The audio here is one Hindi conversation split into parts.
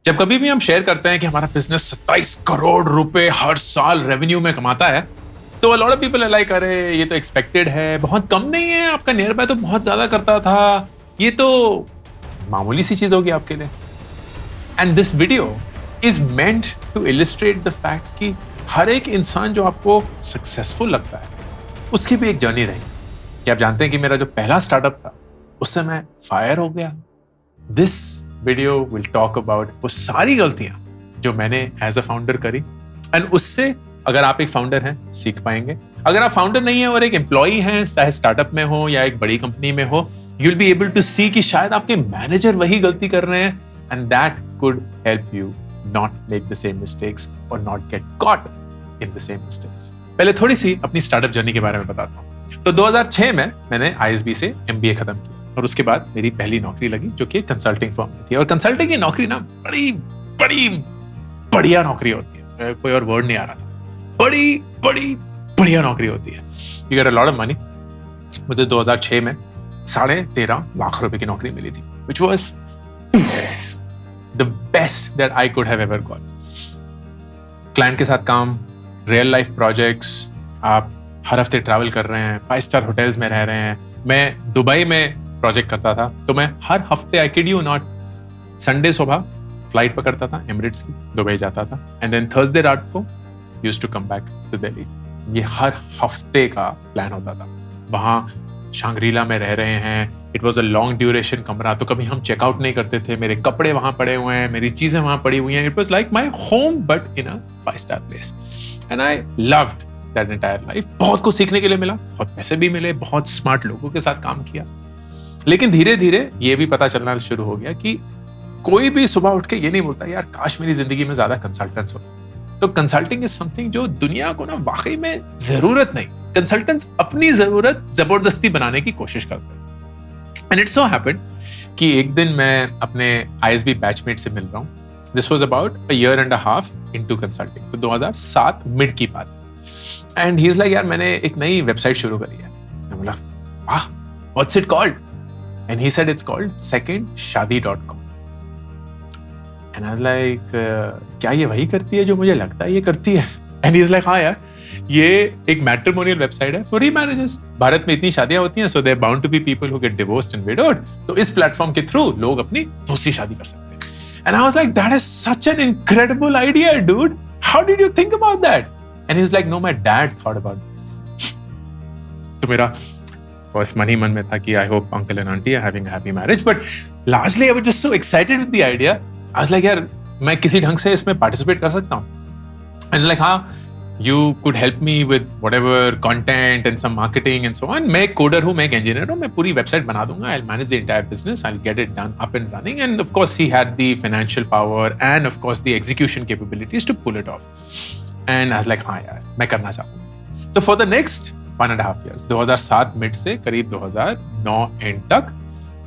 जब कभी भी हम शेयर करते हैं कि हमारा बिजनेस 27 करोड़ रुपए हर साल रेवेन्यू में कमाता है, तो a lot of people are like, अरे ये तो एक्सपेक्टेड है, बहुत कम नहीं है, आपका नियर बाय तो बहुत ज्यादा करता था, ये तो मामूली सी चीज होगी आपके लिए। And this video is meant to illustrate the fact कि हर एक इंसान जो आपको सक्सेसफुल लगता है उसकी भी एक जर्नी रही। क्या आप जानते हैं कि मेरा जो पहला स्टार्टअप था उससे मैं फायर हो गया। This video will talk about वो सारी गलतियां जो मैंने एज अ फाउंडर करी, एंड उससे अगर आप एक फाउंडर हैं सीख पाएंगे। अगर आप फाउंडर नहीं है और एक एम्प्लॉई हैं, चाहे स्टार्टअप में हो या एक बड़ी कंपनी में हो, you will be able to see कि शायद आपके मैनेजर वही गलती कर रहे हैं, and that could help you not make the same mistakes और not get caught in the same mistakes. पहले थोड़ी सी अपनी स्टार्टअप जर्नी के बारे में बताता हूँ। तो 2006 में मैंने ISB से MBA खत्म किया और उसके बाद मेरी पहली नौकरी लगी जो कि कंसल्टिंग फर्म में थी। और कंसल्टिंग की नौकरी ना बड़ी बड़ी बढ़िया नौकरी होती है, कोई और वर्ड नहीं आ रहा था, बड़ी बड़ी बढ़िया नौकरी होती है। You get a lot of money. मुझे 2006 में 13.5 लाख रुपए की नौकरी मिली थी, which was the best that I could have ever got. Client के साथ काम, रियल लाइफ प्रोजेक्ट्स, आप हर हफ्ते ट्रैवल कर रहे हैं, 5 स्टार होटल्स में रह रहे हैं। मैं दुबई में प्रोजेक्ट करता था, तो मैं हर हफ्ते, I kid you not, Sunday सुबह फ्लाइट पकड़ता था एमिरेट्स की, दुबई जाता था, एंड देन थर्सडे रात को used to come back to Delhi. ये हर हफ्ते का प्लान होता था। वहाँ शांग्रीला में रह रहे हैं, it was a long duration कमरा, तो कभी हम चेकआउट नहीं करते थे। मेरे कपड़े वहाँ पड़े हुए हैं, मेरी चीजें वहाँ पड़ी हुई हैं। It was like my home but in a 5 star place, and I loved that entire life. बहुत कुछ सीखने के लिए मिला, बहुत पैसे भी मिले, बहुत स्मार्ट लोगों के साथ काम किया। लेकिन धीरे धीरे ये भी पता चलना शुरू हो गया कि कोई भी सुबह उठ के ये नहीं बोलता यार काश मेरी जिंदगी में ज्यादा कंसल्टेंट्स हो। तो कंसल्टिंग इज समथिंग जो दुनिया को ना वाकई में जरूरत नहीं, कंसल्टेंट्स अपनी जरूरत जबरदस्ती बनाने की कोशिश करते हैं। एंड इट सो हैपेंड कि एक दिन मैं अपने ISB बैचमेट से मिल रहा हूँ। This was about a year and a half into consulting, तो 2007 मिड की बात। एंड ही इज लाइक, यार मैंने एक नई वेबसाइट शुरू करी है। मैं बोला वाह, what's it called? And he said it's called secondshadi.com। And I was like, क्या ये वही करती है जो मुझे लगता है ये करती है? एंड ही इज लाइक, हाँ यार, ये एक मैट्रिमोनियल वेबसाइट है फॉर रीमैरिजेस। भारत में इतनी शादियां होती हैं, so there bound to be people who get divorced and widowed. तो इस प्लेटफॉर्म के थ्रू लोग अपनी दूसरी शादी कर सकते हैं। And I was like, that is such an incredible idea dude, how did you think about that? And he is like, no, my dad thought about this. तो मेरा फर्स्ट मन ही मन में था कि I hope uncle and aunty are having a happy marriage, but largely I was just so excited with the idea. I was like, यार मैं किसी ढंग से इसमें पार्टिसिपेट कर सकता हूँ? आई वाज लाइक, हाँ, you could help me with whatever content and some marketing and so on. मैं एक कोडर हूँ, मैं एक इंजीनियर हूँ, मैं पूरी वेबसाइट बना दूंगा, I'll manage the entire business, I'll get it done up and running. And of course he had the financial power and of course the execution capabilities to pull it off. And I was like, हाँ यार, मैं करना चाहता हूँ। तो for the next 1.5 years, 2007 mid से करीब 2009 एंड तक,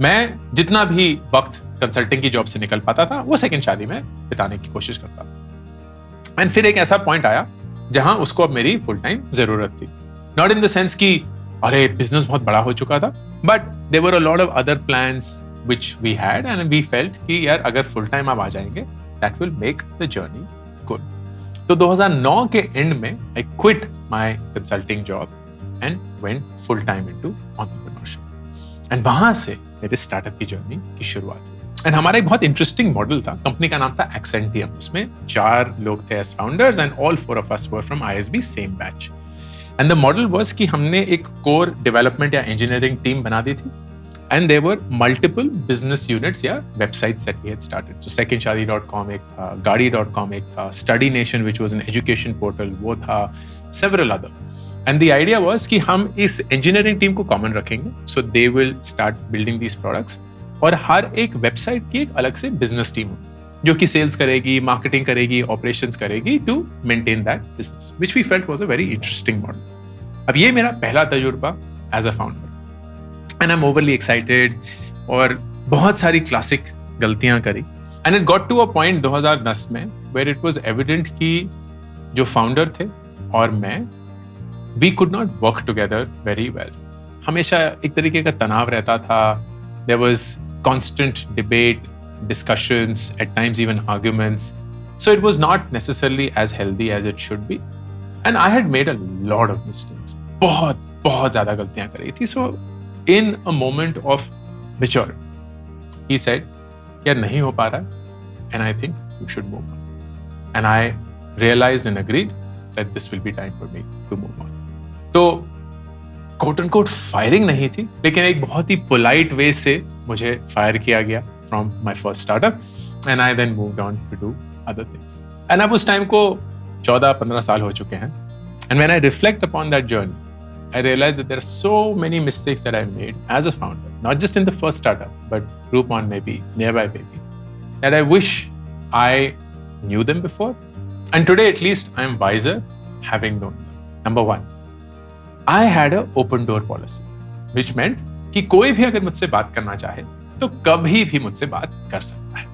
मैं जितना भी वक्त कंसल्टिंग की जॉब से निकल पाता था वो सेकंड शादी में बिताने की कोशिश करता था। एंड फिर एक ऐसा पॉइंट आया जहां उसको अब मेरी फुल टाइम जरूरत थी। नॉट इन द सेंस कि अरे बिजनेस बहुत बड़ा हो चुका था, but there were a lot of other plans which we had and we felt कि यार अगर फुल टाइम आप आ जाएंगे that will make the journey good. तो 2009 के एंड में I quit my consulting job and went full time into entrepreneurship. And वहां से मेरे स्टार्टअप की जर्नी की शुरुआत हुई। एंड हमारा एक बहुत इंटरेस्टिंग मॉडल था। कंपनी का नाम था एक्सेंटियम। उसमें 4 लोग थे as founders and all 4 of us were from ISB same batch. And the model was कि हमने एक कोर डेवलपमेंट या इंजीनियरिंग टीम बना दी थी, and there were multiple business units या websites that we had started. So secondshadi.com एक था, गाड़ी.com एक था, study nation which was an education portal वो था, several other. And the idea was कि हम इस इंजीनियरिंग टीम को कॉमन रखेंगे, so they will start building these products, और हर एक वेबसाइट की एक अलग से बिजनेस टीम हो जो कि सेल्स करेगी, मार्केटिंग करेगी, ऑपरेशंस करेगी to maintain that business, which we felt was a very interesting model. अब ये मेरा पहला तजुर्बा as a founder, and I am overly excited, और बहुत सारी क्लासिक गलतियां करी। And it got to a point 2010 में वेयर इट वाज एविडेंट कि जो फाउंडर थे और मैं, we could not work together very well. हमेशा एक तरीके का तनाव रहता था, there was constant debate, discussions, at times even arguments. So it was not necessarily as healthy as it should be. And I had made a lot of mistakes. बहुत बहुत ज़्यादा गलतियाँ करी थी. So in a moment of maturity, he said, यार नहीं हो पा रहा है, and I think you should move on. And I realized and agreed that this will be time for me to move on. तो कोट एंड कोट फायरिंग नहीं थी, लेकिन एक बहुत ही पोलाइट वे से मुझे फायर किया गया from my first startup, and I then moved on to do other things. And अब उस टाइम को 14-15 साल हो चुके हैं. And when I reflect upon that journey, I realized that there are so many mistakes that I made as a founder, not just in the first startup, but Groupon maybe, Nearby Baby, that I wish I knew them before. And today, at least, I am wiser having known them. Number one, I had an open door policy, which meant कि कोई भी अगर मुझसे बात करना चाहे तो कभी भी मुझसे बात कर सकता है.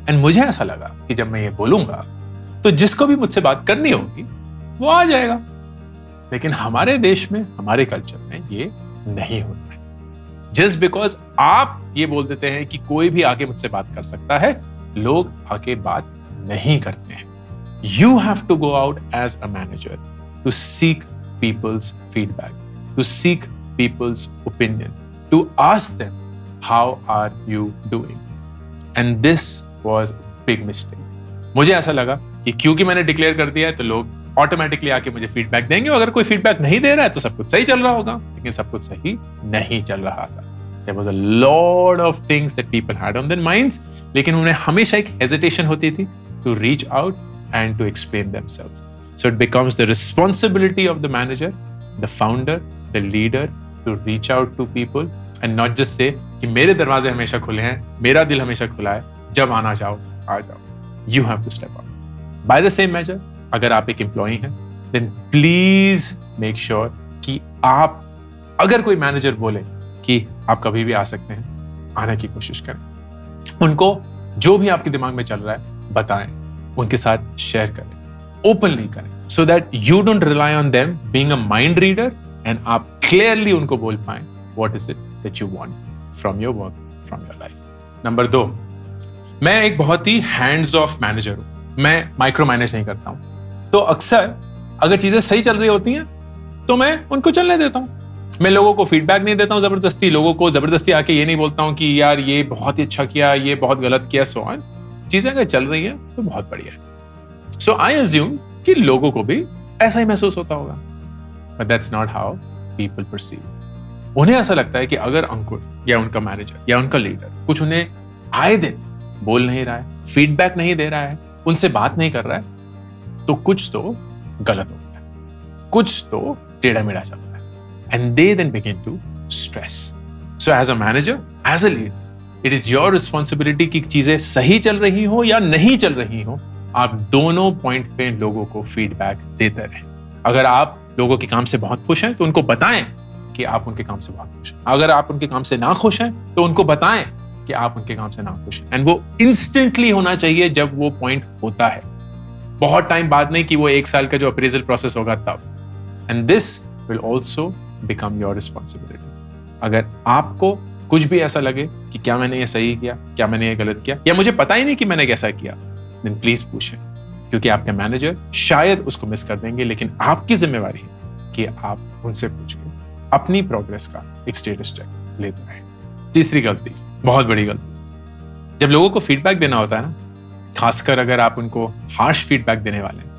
एंड मुझे ऐसा लगा कि जब मैं ये बोलूंगा तो जिसको भी मुझसे बात करनी होगी वो आ जाएगा. लेकिन हमारे देश में, हमारे कल्चर में ये नहीं होता है. जस्ट बिकॉज आप ये बोल देते हैं कि कोई भी आके मुझसे बात कर सकता है, लोग आके बात नहीं करते हैं. You have to go out as a manager to seek people's feedback, to seek people's opinion, to ask them, how are you doing? And this was a big mistake. मुझे ऐसा लगा कि क्योंकि मैंने डिक्लेयर कर दिया है तो लोग ऑटोमेटिकली आके मुझे फीडबैक देंगे, और अगर कोई फीडबैक नहीं दे रहा है तो सब कुछ सही चल रहा होगा. लेकिन सब कुछ सही नहीं चल रहा था. There was a lot of things that people had on their minds, लेकिन उन्हें हमेशा एक हेजिटेशन होती थी to reach out and to explain themselves. So it becomes the responsibility of the manager, the founder, the leader to reach out to people and not just say कि मेरे दरवाजे हमेशा खुले हैं, मेरा दिल हमेशा खुला है, जब आना चाहो आ जाओ. You have to step up. By the same measure, अगर आप एक एम्प्लॉई हैं, then please make sure कि आप, अगर कोई मैनेजर बोले कि आप कभी भी आ सकते हैं, आने की कोशिश करें. उनको जो भी आपके दिमाग में चल रहा है बताएं, उनके साथ शेयर करें, ओपनली करें, so that you don't rely on them being a mind reader, and आप clearly उनको बोल पाएं what is it that you want from your work, from your life. Number 2, मैं एक बहुत ही हैंड्स ऑफ मैनेजर हूं. मैं माइक्रो मैनेज नहीं करता हूं. तो अक्सर अगर चीजें सही चल रही होती हैं तो मैं उनको चलने देता हूं. मैं लोगों को फीडबैक नहीं देता हूं जबरदस्ती. लोगों को जबरदस्ती आके ये नहीं बोलता हूं कि यार ये बहुत ही अच्छा किया, ये बहुत गलत किया, सो ऑन. चीजें अगर चल रही हैं तो बहुत बढ़िया है. So I assume कि लोगों को भी ऐसा ही महसूस होता होगा. But that's not how people perceive. उन्हें ऐसा लगता है कि अगर अंकुर या उनका मैनेजर या उनका लीडर कुछ उन्हें आए दिन बोल नहीं रहा है, फीडबैक नहीं दे रहा है, उनसे बात नहीं कर रहा है, तो कुछ तो गलत हो गया, कुछ तो टेढ़ा मेढ़ा चल रहा है. And they then begin to stress. So as a manager, as a leader, it is your responsibility कि चीजें सही चल रही हो या नहीं चल रही हो, आप दोनों पॉइंट पे लोगों को फीडबैक देते रहें. अगर आप लोगों के काम से बहुत खुश हैं तो उनको बताएं कि आप उनके काम से बहुत खुश हैं. अगर आप उनके काम से ना खुश हैं तो उनको बताएं कि आप उनके काम से ना खुश हैं. एंड वो इंस्टेंटली होना चाहिए जब वो पॉइंट होता है, बहुत टाइम बाद नहीं कि वो 1 साल का जो अप्रेजल प्रोसेस होगा तब. And this will also become your responsibility. अगर आपको कुछ भी ऐसा लगे कि क्या मैंने ये सही किया, क्या मैंने ये गलत किया, या मुझे पता ही नहीं कि मैंने कैसा किया, then प्लीज पूछें, क्योंकि आपके मैनेजर शायद उसको मिस कर देंगे. लेकिन आपकी जिम्मेवारी है कि आप उनसे पूछ के अपनी प्रोग्रेस का एक स्टेटस चेक लेते रहें. तीसरी गलती, बहुत बड़ी गलती, जब लोगों को फीडबैक देना होता है ना, खासकर अगर आप उनको हार्श फीडबैक देने वाले हैं,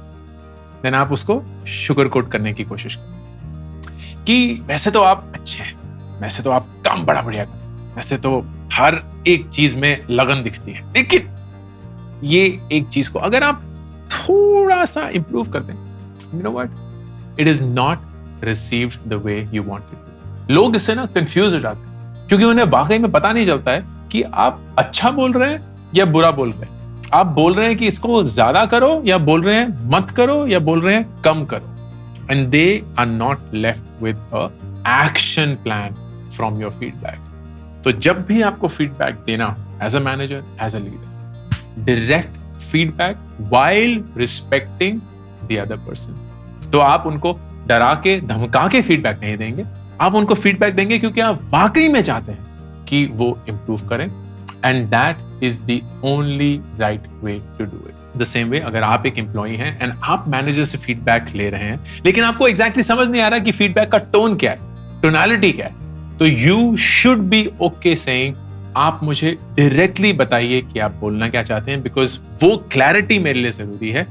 देन आप उसको शुगर कोट करने की कोशिश करें कि वैसे तो आप अच्छे हैं, वैसे तो आप काम बड़ा बढ़िया करते हैं, वैसे तो हर एक चीज में लगन दिखती है, लेकिन ये एक चीज को अगर आप थोड़ा सा इंप्रूव कर दें, you know what, it is not received the way you wanted. लोग इससे ना कंफ्यूज हो जाते हैं, क्योंकि उन्हें वाकई में पता नहीं चलता है कि आप अच्छा बोल रहे हैं या बुरा बोल रहे हैं. आप बोल रहे हैं कि इसको ज्यादा करो, या बोल रहे हैं मत करो, या बोल रहे हैं कम करो. And they are not left with a action plan from your feedback. तो जब भी आपको फीडबैक देना as a manager, as a leader, direct feedback while respecting the other person. तो आप उनको डरा के धमका के फीडबैक नहीं देंगे, आप उनको फीडबैक देंगे क्योंकि आप वाकई में चाहते हैं कि वो इंप्रूव करें, and that is the only right way to do it. The same way अगर आप एक एम्प्लॉई हैं एंड आप मैनेजर से फीडबैक ले रहे हैं, लेकिन आपको एग्जैक्टली समझ नहीं आ रहा कि फीडबैक का टोन क्या है, टोनालिटी क्या है, तो you should B okay saying आप मुझे डायरेक्टली बताइए कि आप बोलना क्या चाहते हैं, बिकॉज वो क्लैरिटी मेरे लिए जरूरी है।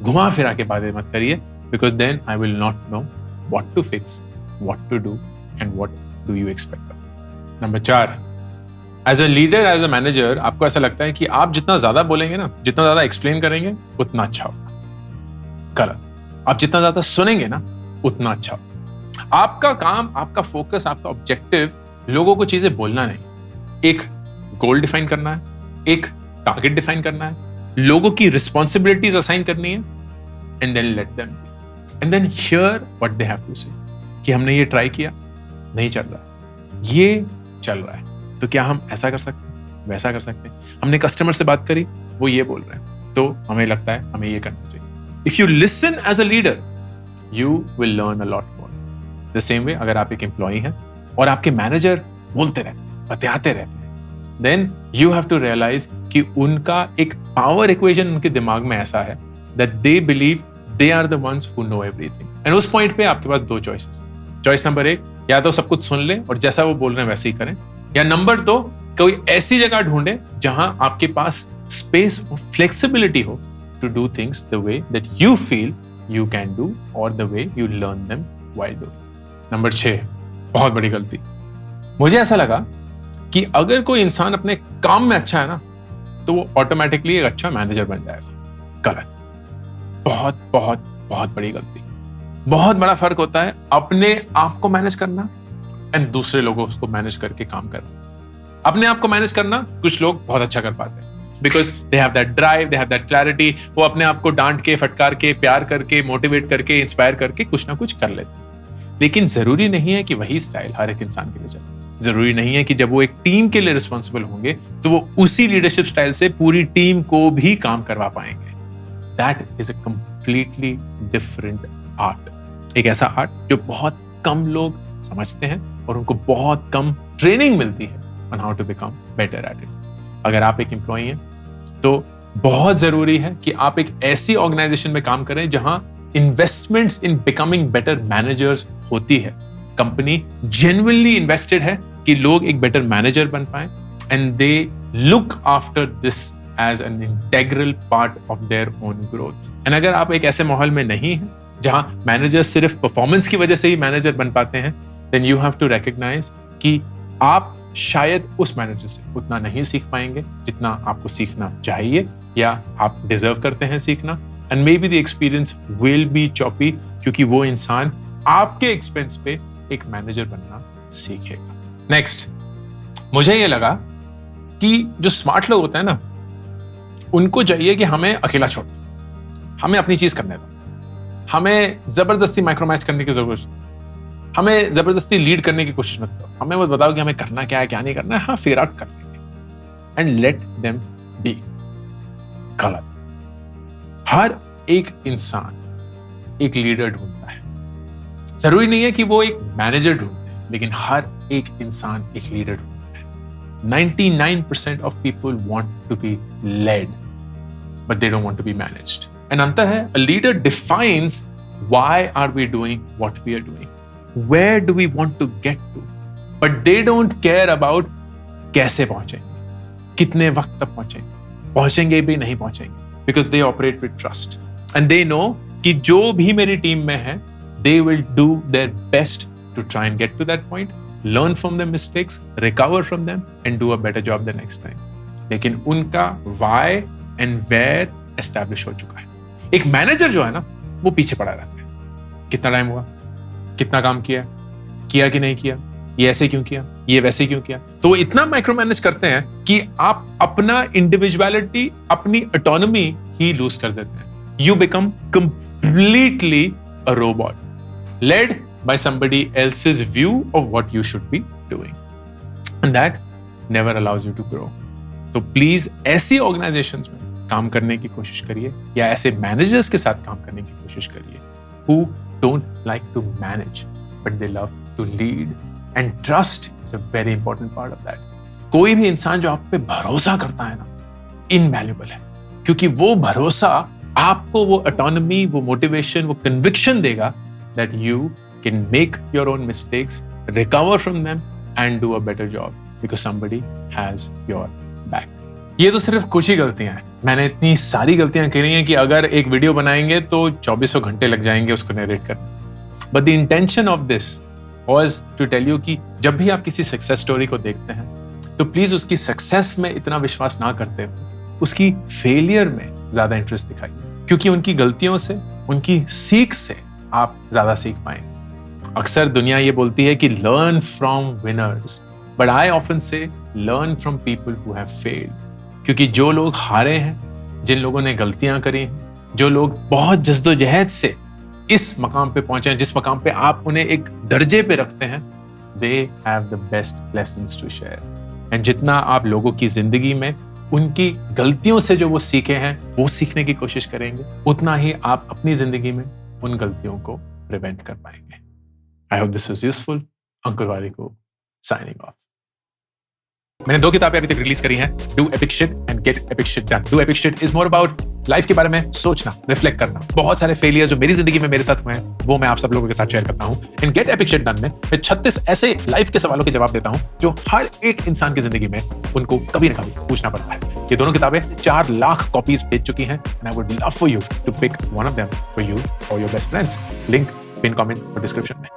घुमा फिरा के बातें मत करिए, because then I will not know what to fix, what to do and what do you expect. Number 4, as a leader, as a manager, आपको ऐसा लगता है कि आप जितना ज्यादा बोलेंगे ना, जितना ज्यादा एक्सप्लेन करेंगे उतना अच्छा होगा। गलत। आप जितना ज्यादा सुनेंगे ना उतना अच्छा होगा। आपका काम, आपका फोकस, आपका ऑब्जेक्टिव लोगों को चीजें बोलना नहीं, एक गोल डिफाइन करना है, एक टारगेट डिफाइन करना है, लोगों की रिस्पॉन्सिबिलिटीज असाइन करनी है, and then let them and then hear what they have to say कि हमने ये ट्राई किया, नहीं चल रहा, ये चल रहा है, तो क्या हम ऐसा कर सकते हैं, वैसा कर सकते हैं। हमने कस्टमर से बात करी, वो ये बोल रहे हैं, तो हमें लगता है हमें ये करना चाहिए। If you listen as a leader you will learn a lot more. The same way अगर आप एक एम्प्लॉई हैं और आपके मैनेजर बोलते रहते, बतियाते रहते हैं, then you have to realize कि उनका एक पावर इक्वेशन उनके दिमाग में ऐसा है that they believe they are the ones who know everything. And उस पॉइंट पे आपके पास 2 चॉइसेस। चॉइस नंबर 1, या तो सब कुछ सुन लें और जैसा वो बोल रहे हैं वैसे ही करें, या नंबर 2, कोई ऐसी जगह ढूंढे जहां आपके पास स्पेस और फ्लेक्सिबिलिटी हो to do things the way that you feel you can do और the way you learn them while doing. Number 6, बहुत बड़ी गलती। मुझे ऐसा लगा कि अगर कोई इंसान अपने काम में अच्छा है ना, तो वो ऑटोमेटिकली एक अच्छा मैनेजर बन जाएगा। गलत। बहुत बहुत बहुत बड़ी गलती। बहुत बड़ा फर्क होता है अपने आप को मैनेज करना एंड दूसरे लोगों को मैनेज करके काम करना। अपने आप को मैनेज करना कुछ लोग बहुत अच्छा कर पाते हैं, because they have that drive, they have that clarity. वो अपने आप को डांट के, फटकार के, प्यार करके, मोटिवेट करके, इंस्पायर करके कुछ ना कुछ कर लेते हैं। लेकिन जरूरी नहीं है कि वही स्टाइल हर एक इंसान के लिए चले। जरूरी नहीं है कि जब वो एक टीम के लिए रिस्पॉन्सिबल होंगे तो वो उसी लीडरशिप स्टाइल से पूरी टीम को भी काम करवा पाएंगे। That is a completely different art. एक ऐसा आर्ट जो बहुत कम लोग समझते हैं और उनको बहुत कम ट्रेनिंग मिलती है on how to become better at it. अगर आप एक एम्प्लॉय हैं तो बहुत जरूरी है कि आप एक ऐसी ऑर्गेनाइजेशन में काम करें जहां investments in becoming better managers होती है। कंपनी जेन्युइनली इन्वेस्टेड है कि लोग एक बेटर मैनेजर बन पाए and they look after this as an integral part of their own growth. And अगर आप एक ऐसे माहौल में नहीं हैं जहां मैनेजर सिर्फ परफॉर्मेंस की वजह से ही मैनेजर बन पाते हैं, then you have to recognize कि आप शायद उस मैनेजर से उतना नहीं सीख पाएंगे जितना आपको सीखना चाहिए या आप डिजर्व करते हैं सीखना। And may be the experience will be choppy, क्योंकि वो इंसान आपके एक्सपेंस पे एक मैनेजर बनना सीखेगा। नेक्स्ट, मुझे ये लगा कि जो स्मार्ट लोग होते हैं ना, उनको चाहिए कि हमें अकेला छोड़ दो, हमें अपनी चीज करने दो, हमें जबरदस्ती माइक्रो मैच करने की जरूरत नहीं, हमें जबरदस्ती लीड करने की कोशिश मत करो, हमें बस बताओ कि हमें करना क्या है, क्या नहीं करना है, हाँ फिगर आउट कर लेंगे एंड लेट देम बी। गलत। हर एक इंसान एक लीडर ढूंढता है। जरूरी नहीं है कि वो एक मैनेजर ढूंढते हैं, लेकिन हर एक इंसान एक लीडर ढूंढता है। 99% of people want to be led but they don't want to be managed. And अंतर है, a leader defines why are we doing what we are doing, where do we want to get to, but they don't care about कैसे पहुंचेंगे, कितने वक्त तक पहुंचेंगे भी नहीं पहुंचेंगे, because they operate with trust and they know कि जो भी मेरी टीम में है they will do their best to try and get to that point, learn from their mistakes, recover from them and do a better job the next time. लेकिन उनका why and where establish हो चुका है। एक मैनेजर जो है ना, वो पीछे पड़ा रहता है। कितना टाइम हुआ, कितना काम किया कि नहीं किया, ये ऐसे क्यों किया, ये वैसे क्यों किया, तो वो इतना माइक्रो मैनेज करते हैं कि आप अपना इंडिविजुअलिटी, अपनी ऑटोनॉमी ही लूज कर देते हैं। You become completely a robot led by somebody else's view of what you should be doing and that never allows you to grow. तो प्लीज ऐसी ऑर्गेनाइजेशंस में काम करने की कोशिश करिए या ऐसे मैनेजर्स के साथ काम करने की कोशिश करिए who don't like to manage but they love to lead, and trust is a very important part of that. कोई भी इंसान जो आप पे भरोसा करता है ना, इनवैल्यूएबल है, क्योंकि वो भरोसा आपको वो ऑटोनॉमी, वो मोटिवेशन, वो कन्विक्शन देगा that you can make your own mistakes, recover from them and do a better job because somebody has your back. ये तो सिर्फ कुछ ही गलतियां हैं, मैंने इतनी सारी गलतियां करी हैं कि अगर एक वीडियो बनाएंगे तो 2400 घंटे लग जाएंगे उसको नरेट करने। But the intention of this was to tell you कि जब भी आप किसी सक्सेस स्टोरी को देखते हैं तो प्लीज उसकी सक्सेस में इतना विश्वास ना करते हो, उसकी फेलियर में ज्यादा इंटरेस्ट दिखाइए, क्योंकि उनकी गलतियों से, उनकी सीख से आप ज्यादा सीख पाएंगे। अक्सर दुनिया ये बोलती है कि learn from winners, but I often say learn from people who have failed, क्योंकि जो लोग हारे हैं, जिन लोगों ने गलतियां करी हैं, जो लोग बहुत जद्दोजहद से इस मकाम पे पहुंचे हैं, जिस मकाम पे आप उन्हें एक दर्जे पे रखते हैं, they have the best lessons to share. And जितना आप लोगों की जिंदगी में उनकी गलतियों से जो वो सीखे हैं वो सीखने की कोशिश करेंगे, उतना ही आप अपनी जिंदगी में उन गलतियों को प्रिवेंट कर पाएंगे। I hope this was useful. Ankur Warikoo signing off. मैंने 2 किताबें अभी तक रिलीज करी हैं, do epic shit and gate epic shit done. Do epic shit is more about life के बारे में सोचना, रिफ्लेक्ट करना। बहुत सारे फेलियर जो मेरी जिंदगी में मेरे साथ हुए हैं वो मैं आप सब लोगों के साथ शेयर करता हूं। इन गेट एपिक शिट डन में मैं 36 ऐसे लाइफ के सवालों के जवाब देता हूं जो हर एक इंसान की जिंदगी में उनको कभी ना कभी पूछना पड़ता है। ये दोनों किताबें 4 लाख कॉपीज बेच चुकी हैं and I would love for you to pick one of them for you और your best friends. Link pin comment और डिस्क्रिप्शन में।